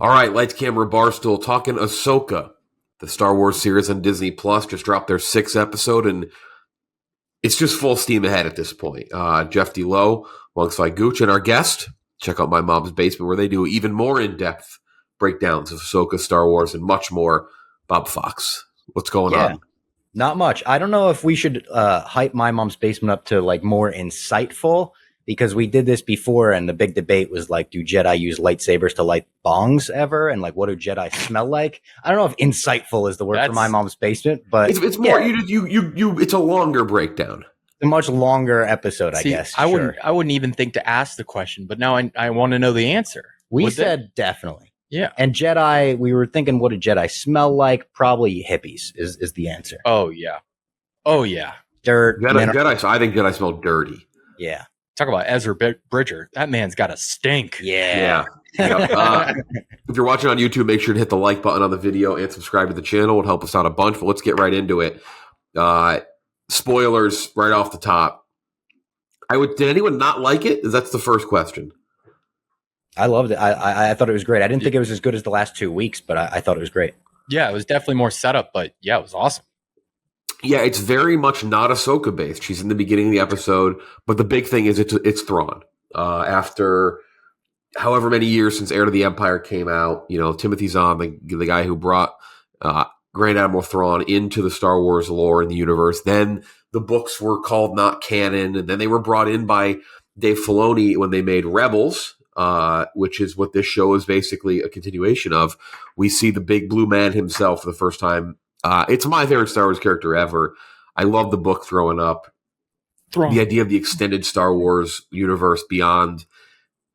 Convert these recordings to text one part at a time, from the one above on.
All right, Lights, Camera, Barstool, talking Ahsoka. The Star Wars series on Disney Plus just dropped their 6th episode, and it's just full steam ahead at this point. Jeff DeLoe, alongside Gooch, and our guest. Check out My Mom's Basement, where they do even more in-depth breakdowns of Ahsoka, Star Wars, and much more. Bob Fox, what's going on? Not much. I don't know if we should hype My Mom's Basement up to like more insightful, because we did this before and the big debate was like, do Jedi use lightsabers to light bongs ever? And like, what do Jedi smell like? I don't know if insightful is the word for My Mom's Basement, but it's more, it's a longer breakdown. A much longer episode, I guess. I wouldn't even think to ask the question, but now I want to know the answer. We said definitely. Yeah. And Jedi, we were thinking, what do Jedi smell like? Probably hippies is the answer. Oh, yeah. Oh, yeah. Dirt. I think Jedi smell dirty. Yeah. Talk about Ezra Bridger. That man's got a stink. Yeah. If you're watching on YouTube, make sure to hit the like button on the video and subscribe to the channel. It would help us out a bunch, but let's get right into it. Spoilers right off the top. Did anyone not like it? That's the first question. I loved it. I thought it was great. I didn't think it was as good as the last 2 weeks, but I thought it was great. Yeah, it was definitely more setup, but yeah, it was awesome. Yeah, it's very much not Ahsoka based. She's in the beginning of the episode, but the big thing is it's Thrawn. After however many years since Heir to the Empire came out, Timothy Zahn, the guy who brought Grand Admiral Thrawn into the Star Wars lore in the universe. Then the books were called not canon, and then they were brought in by Dave Filoni when they made Rebels, which is what this show is basically a continuation of. We see the big blue man himself for the first time. It's my favorite Star Wars character ever. I love the book Throwing Up. Thrawn. The idea of the extended Star Wars universe beyond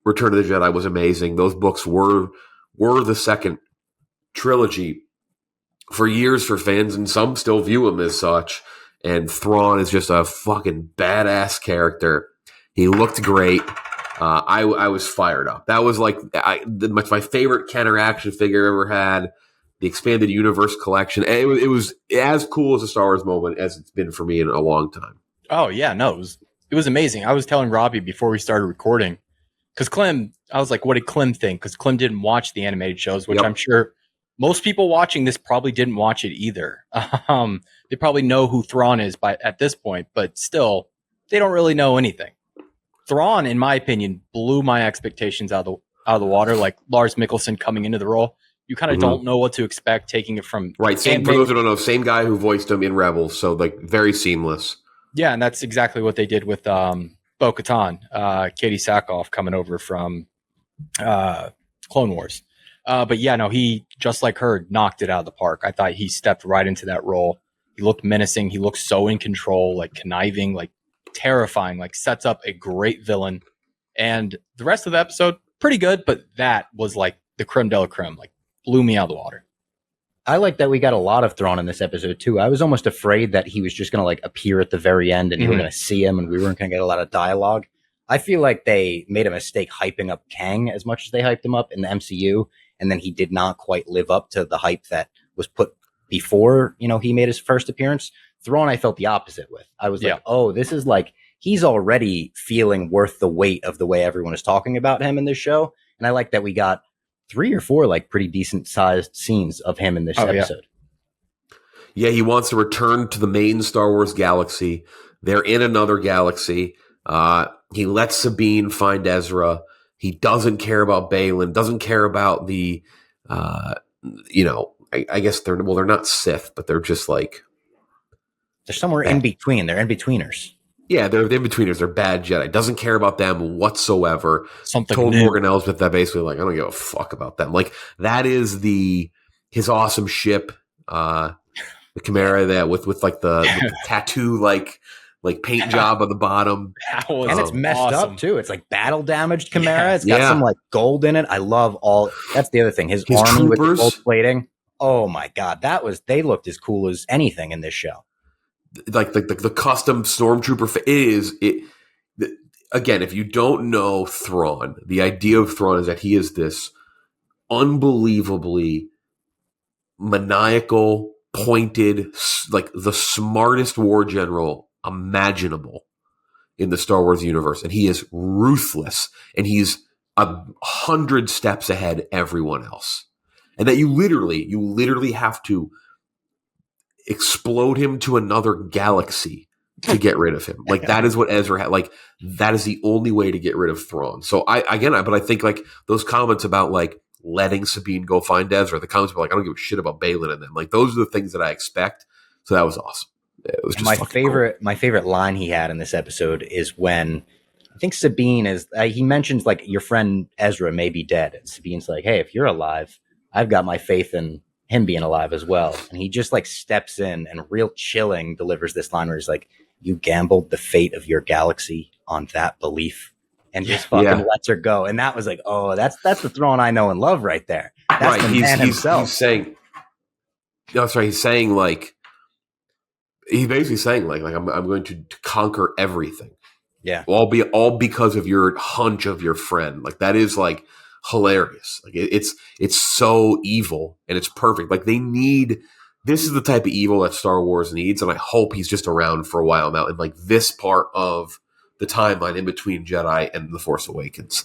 Return of the Jedi was amazing. Those books were the second trilogy for years for fans, and some still view him as such. And Thrawn is just a fucking badass character. He looked great. I was fired up. That was like my favorite Kenner action figure I ever had. The expanded universe collection. It was as cool as a Star Wars moment as it's been for me in a long time. Oh yeah, no, it was amazing. I was telling Robbie before we started recording, because I was like, what did Clem think? Because Clem didn't watch the animated shows, which I'm sure most people watching this probably didn't watch it either. They probably know who Thrawn is at this point, but still, they don't really know anything. Thrawn, in my opinion, blew my expectations out of the water. Like Lars Mikkelsen coming into the role, you kind of don't know what to expect, taking it from right. Same for those who don't know, same guy who voiced him in Rebels, so like very seamless. Yeah, and that's exactly what they did with Bo-Katan, Katie Sackhoff coming over from Clone Wars. But yeah, no, he, just like her, knocked it out of the park. I thought he stepped right into that role. He looked menacing. He looked so in control, like conniving, like terrifying, like sets up a great villain. And the rest of the episode, pretty good, but that was like the creme de la creme, like blew me out of the water. I like that we got a lot of Thrawn in this episode too. I was almost afraid that he was just going to like appear at the very end and you were going to see him and we weren't going to get a lot of dialogue. I feel like they made a mistake hyping up Kang as much as they hyped him up in the MCU. And then he did not quite live up to the hype that was put before, he made his first appearance. Thrawn, I felt the opposite with. I was like, oh, this is like, he's already feeling worth the weight of the way everyone is talking about him in this show. And I like that we got 3 or 4 like pretty decent sized scenes of him in this episode. Yeah, he wants to return to the main Star Wars galaxy. They're in another galaxy. He lets Sabine find Ezra. He doesn't care about Balin, doesn't care about the, I guess they're not Sith, but they're just like. They're somewhere in between. They're in-betweeners. Yeah, they're in-betweeners. They're bad Jedi. Doesn't care about them whatsoever. Something told new. Morgan Elsbeth that basically like, I don't give a fuck about them. Like that is his awesome ship, the Chimera that with like the tattoo like paint job on the bottom. And it's messed awesome. up too. It's like battle damaged Chimera. It's got some like gold in it. I love that's the other thing. His army with the gold plating. Oh my God. They looked as cool as anything in this show. Like the custom stormtrooper again, if you don't know Thrawn, the idea of Thrawn is that he is this unbelievably maniacal, pointed, like the smartest war general imaginable in the Star Wars universe. And he is ruthless and he's 100 steps ahead everyone else, and that you literally have to explode him to another galaxy to get rid of him. Like that is what Ezra had. Like that is the only way to get rid of Thrawn. So but I think like those comments about like letting Sabine go find Ezra, the comments were like, I don't give a shit about Balin and them. Like those are the things that I expect. So that was awesome. It was just my favorite line he had in this episode is when I think Sabine is, he mentions like your friend Ezra may be dead. And Sabine's like, hey, if you're alive, I've got my faith in him being alive as well. And he just like steps in and real chilling delivers this line where he's like, you gambled the fate of your galaxy on that belief, and just fucking lets her go. And that was like, oh, that's the Thrawn I know and love right there. That's right. The man himself. He's saying, no, sorry. He's saying like, he's basically saying like I'm going to conquer everything. Yeah. All because of your hunch of your friend. Like that is like hilarious. Like it's so evil and it's perfect. Like this is the type of evil that Star Wars needs. And I hope he's just around for a while now. And like this part of the timeline in between Jedi and The Force Awakens.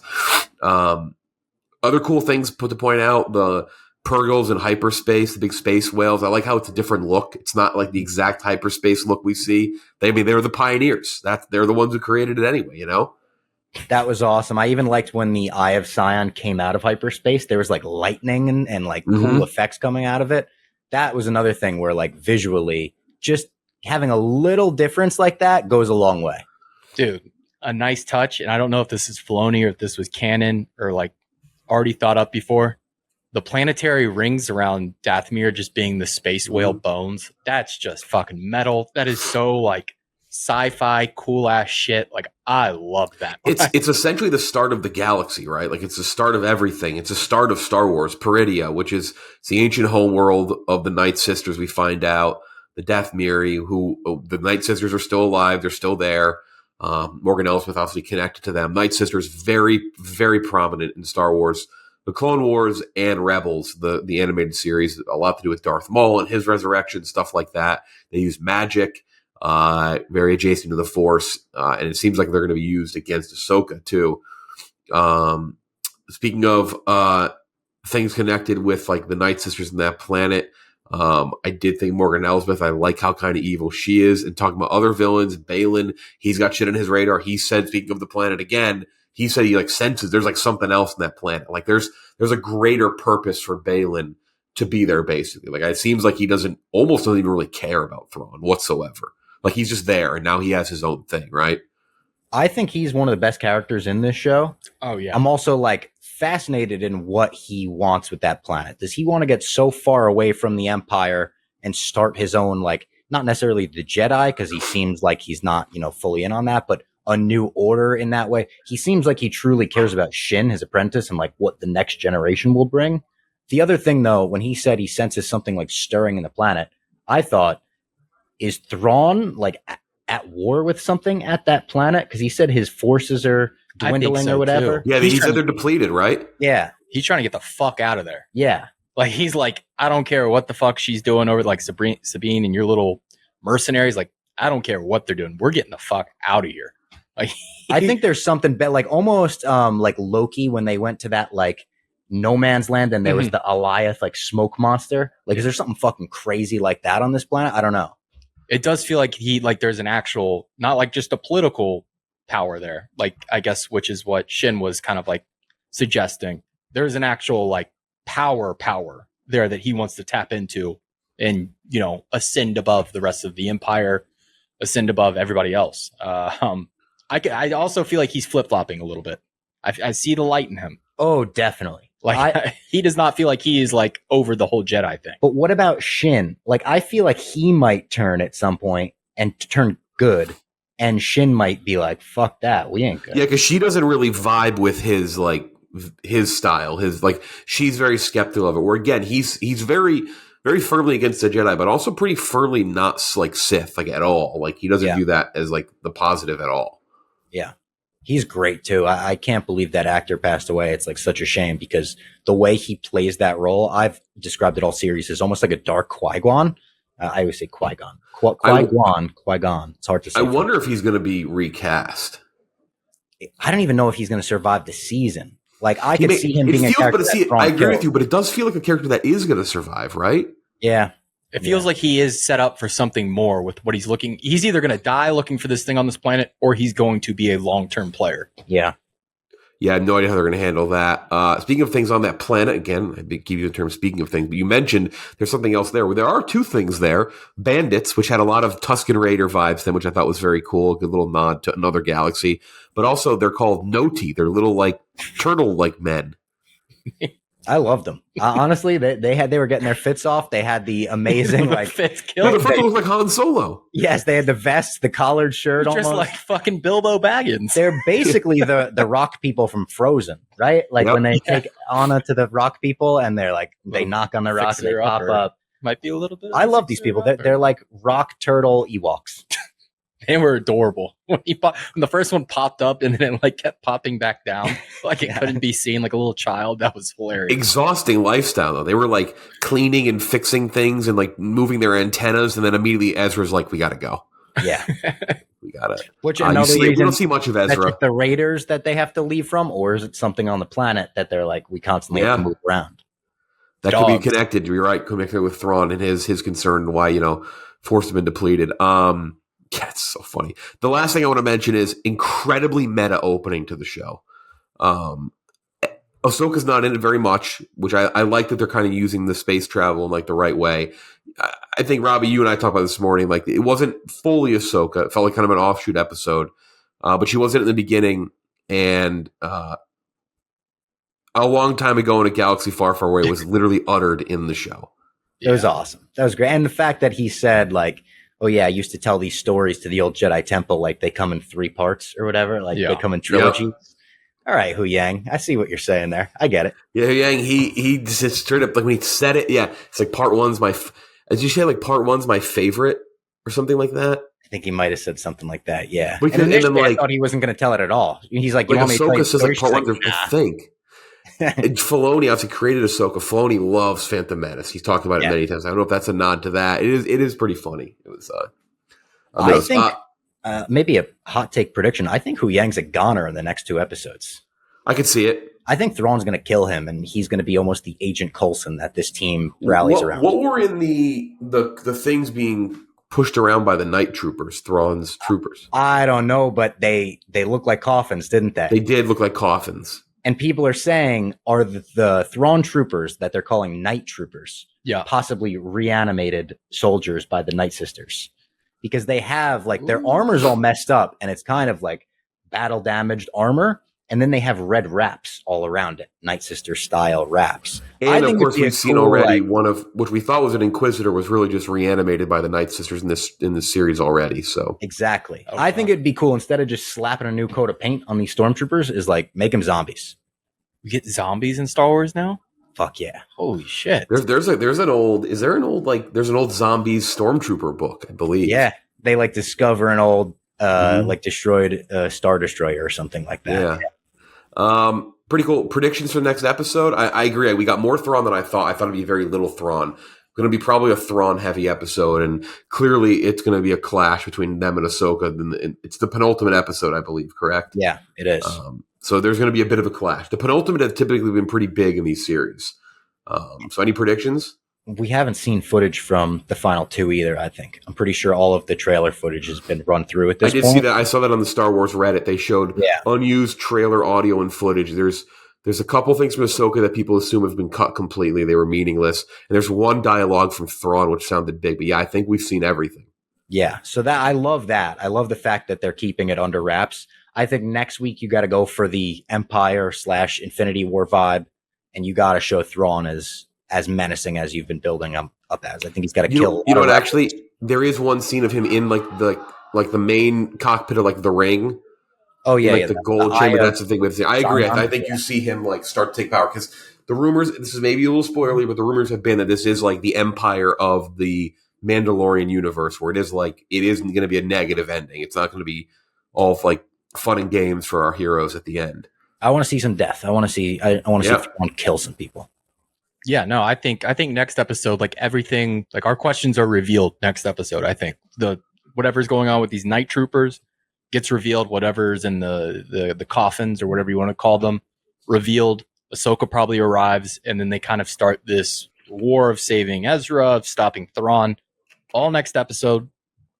Other cool things to point out, the Purgles in hyperspace, the big space whales. I like how it's a different look. It's not like the exact hyperspace look we see. They're the pioneers. They're the ones who created it anyway, you know? That was awesome. I even liked when the Eye of Sion came out of hyperspace. There was like lightning and like cool effects coming out of it. That was another thing where like visually just having a little difference like that goes a long way. Dude, a nice touch. And I don't know if this is Filoni or if this was canon or like already thought up before. The planetary rings around Dathomir just being the space whale bones. That's just fucking metal. That is so like sci-fi cool ass shit. Like I love that. It's essentially the start of the galaxy, right? Like it's the start of everything. It's the start of Star Wars. Peridea, which is it's the ancient homeworld of the Night Sisters. We find out the Dathomiri, who the Night Sisters are still alive. They're still there. Morgan Elsbeth obviously connected to them. Night Sisters very, very prominent in Star Wars. The Clone Wars and Rebels, the animated series, a lot to do with Darth Maul and his resurrection, stuff like that. They use magic, very adjacent to the Force, and it seems like they're going to be used against Ahsoka too. Speaking of things connected with like the Night Sisters and that planet, I did think Morgan Elsbeth, I like how kind of evil she is. And talking about other villains, Balin, he's got shit on his radar. He said, speaking of the planet again, he said he like senses there's like something else in that planet. Like there's a greater purpose for Balin to be there basically. Like it seems like he almost doesn't even really care about Thrawn whatsoever. Like he's just there and now he has his own thing, right? I think he's one of the best characters in this show. Oh yeah. I'm also like fascinated in what he wants with that planet. Does he want to get so far away from the Empire and start his own, like not necessarily the Jedi, because he seems like he's not, fully in on that, but a new order in that way. He seems like he truly cares about Shin, his apprentice, and like what the next generation will bring. The other thing though, when he said he senses something like stirring in the planet, I thought, is Thrawn like at war with something at that planet? Because he said his forces are dwindling or whatever. Too. Yeah, he said they're depleted, right? Yeah. He's trying to get the fuck out of there. Yeah. Like he's like, I don't care what the fuck she's doing over like Sabine and your little mercenaries. Like, I don't care what they're doing. We're getting the fuck out of here. Like, I think there's something like almost like Loki when they went to that like no man's land and there was the Alioth like smoke monster. Like, is there something fucking crazy like that on this planet? I don't know. It does feel like there's an actual, not like just a political power there. Like, I guess, which is what Shin was kind of like suggesting. There's an actual like power there that he wants to tap into and, ascend above the rest of the Empire, ascend above everybody else. I also feel like he's flip-flopping a little bit. I see the light in him. Oh, definitely. Like he does not feel like he is like over the whole Jedi thing. But what about Shin? Like, I feel like he might turn at some point and turn good. And Shin might be like, fuck that. We ain't good. Yeah, because she doesn't really vibe with his style. She's very skeptical of it. Where again, he's very, very firmly against the Jedi, but also pretty firmly not like Sith, like at all. Like he doesn't view that as like the positive at all. Yeah. He's great too. I can't believe that actor passed away. It's like such a shame because the way he plays that role, I've described it all series as almost like a dark Qui-Gon. I always say Qui-Gon. Qui-Gon. It's hard to say. I wonder if he's going to be recast. I don't even know if he's going to survive the season. Like I could see him being a character. I agree with you, but it does feel like a character that is going to survive, right? Yeah. It feels like he is set up for something more with what he's looking. He's either going to die looking for this thing on this planet, or he's going to be a long-term player. Yeah. Yeah, I have no idea how they're going to handle that. Speaking of things on that planet, again, I give you the term speaking of things, but you mentioned there's something else there. Well, there are two things there. Bandits, which had a lot of Tusken Raider vibes then, which I thought was very cool. A good little nod to another galaxy. But also they're called Noti. They're little like turtle-like men. I loved them. Honestly, they were getting their fits off. They had the amazing like fits the first one looked like Han Solo. Yes, they had the vest, the collared shirt, just like fucking Bilbo Baggins. They're basically the rock people from Frozen, right? Like when they take Anna to the rock people and they're like they knock on the rock and they pop up. Might be a little bit. I love these people. They're like rock turtle Ewoks. They were adorable when when the first one popped up and then it like kept popping back down, like it couldn't be seen, like a little child. That was hilarious. Exhausting lifestyle though. They were like cleaning and fixing things and like moving their antennas, and then immediately Ezra's like, "We got to go." Yeah, we got to. Which another reason we don't see much of Ezra. The Raiders that they have to leave from, or is it something on the planet that they're like we constantly have to move around? That could be connected. You're right, connected with Thrawn and his concern and why force have been depleted. Yeah, it's so funny. The last thing I want to mention is incredibly meta opening to the show. Ahsoka's not in it very much, which I like that they're kind of using the space travel in like the right way. I think, Robbie, you and I talked about this morning, like it wasn't fully Ahsoka. It felt like kind of an offshoot episode, but she wasn't in the beginning. And a long time ago in a galaxy far, far away, it was literally uttered in the show. It was awesome. That was great. And the fact that he said like, oh yeah, I used to tell these stories to the old Jedi Temple, like they come in 3 parts or whatever, like they come in trilogies. Yep. All right, Hu Yang, I see what you're saying there. I get it. Yeah, Hu Yang, he just straight up, like when he said it, yeah, it's like part one's as you say, like part one's my favorite or something like that. I think he might have said something like that, yeah. Because, and then I thought he wasn't going to tell it at all. He's like, you want me to Ahsoka says like part one, I think. And Filoni obviously created Ahsoka. Filoni loves Phantom Menace. He's talked about it many times. I don't know if that's a nod to that. It is pretty funny. It was I think maybe a hot take prediction. I think Hu Yang's a goner in the next 2 episodes. I could see it. I think Thrawn's going to kill him, and he's going to be almost the Agent Coulson that this team rallies around. What were in the things being pushed around by the night troopers, Thrawn's troopers? I don't know, but they look like coffins, didn't they? They did look like coffins. And people are saying, are the Thrawn troopers that they're calling night troopers possibly reanimated soldiers by the Night Sisters? Because they have like their armor's all messed up and it's kind of like battle damaged armor. And then they have red wraps all around it, Night Sister style wraps. And of course, we've seen already one of what we thought was an Inquisitor was really just reanimated by the Night Sisters in this series already. So exactly, I think it'd be cool instead of just slapping a new coat of paint on these stormtroopers, is like make them zombies. We get zombies in Star Wars now. Fuck yeah! Holy shit! There's an old zombies stormtrooper book, I believe. Yeah, they like discover an old like destroyed Star Destroyer or something like that. Yeah. Pretty cool. Predictions for the next episode. I agree. We got more Thrawn than I thought. I thought it'd be very little Thrawn. Going to be probably a Thrawn heavy episode, and clearly it's going to be a clash between them and Ahsoka. And it's the penultimate episode, I believe. Correct? Yeah, it is. So there's going to be a bit of a clash. The penultimate have typically been pretty big in these series. So any predictions? We haven't seen footage from the final 2 either, I think. I'm pretty sure all of the trailer footage has been run through at this point. I did see that. I saw that on the Star Wars Reddit. They showed unused trailer audio and footage. There's a couple things from Ahsoka that people assume have been cut completely. They were meaningless. And there's one dialogue from Thrawn which sounded big. But yeah, I think we've seen everything. Yeah, so that I love that. I love the fact that they're keeping it under wraps. I think next week you got to go for the Empire / Infinity War vibe, and you got to show Thrawn as menacing as you've been building up as. I think he's got to kill. You know what? Actually, there is one scene of him in like the main cockpit of like the ring. Oh yeah, the gold chamber. That's the thing with. I agree. I think you see him like start to take power because the rumors. This is maybe a little spoilery, but the rumors have been that this is like the empire of the Mandalorian universe, where it is like it isn't going to be a negative ending. It's not going to be all of, like fun and games for our heroes at the end. I want to see some death. I want to see Thrawn kill some people. Yeah, no, I think next episode, like everything, like our questions are revealed next episode. I think whatever's going on with these night troopers gets revealed. Whatever's in the coffins or whatever you want to call them revealed. Ahsoka probably arrives, and then they kind of start this war of saving Ezra, of stopping Thrawn, all next episode,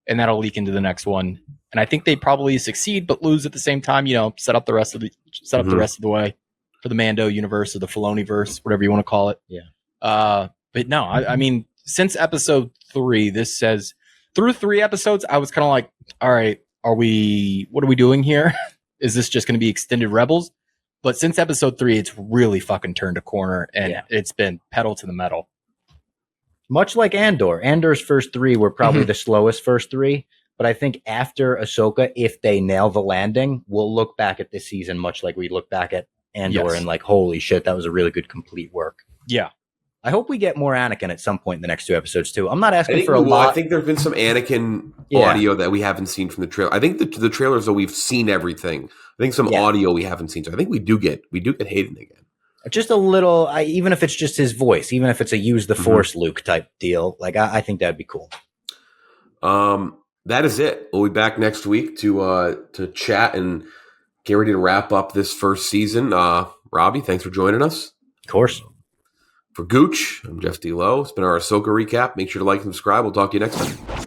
and that'll leak into the next one. And I think they probably succeed, but lose at the same time. Set up the rest of the way for the Mando universe or the Filoni-verse, whatever you want to call it. Yeah. But no, I mean, since episode 3, this says through 3 episodes, I was kind of like, all right, what are we doing here? Is this just going to be extended Rebels? But since episode 3, it's really fucking turned a corner, and it's been pedal to the metal. Much like Andor. Andor's first 3 were probably the slowest first 3. But I think after Ahsoka, if they nail the landing, we'll look back at this season much like we look back at Andor and like, holy shit, that was a really good complete work. Yeah. I hope we get more Anakin at some point in the next 2 episodes, too. I'm not asking for a lot. I think there's been some Anakin audio that we haven't seen from the trailer. I think the trailers, though, we've seen everything. I think some audio we haven't seen. So I think we do get Hayden again. Just a little, even if it's just his voice, even if it's a use the Force Luke type deal, like I think that'd be cool. That is it. We'll be back next week to chat and get ready to wrap up this first season. Robbie, thanks for joining us. Of course. For Gooch, I'm Jeff D. Lowe. It's been our Ahsoka recap. Make sure to like and subscribe. We'll talk to you next time.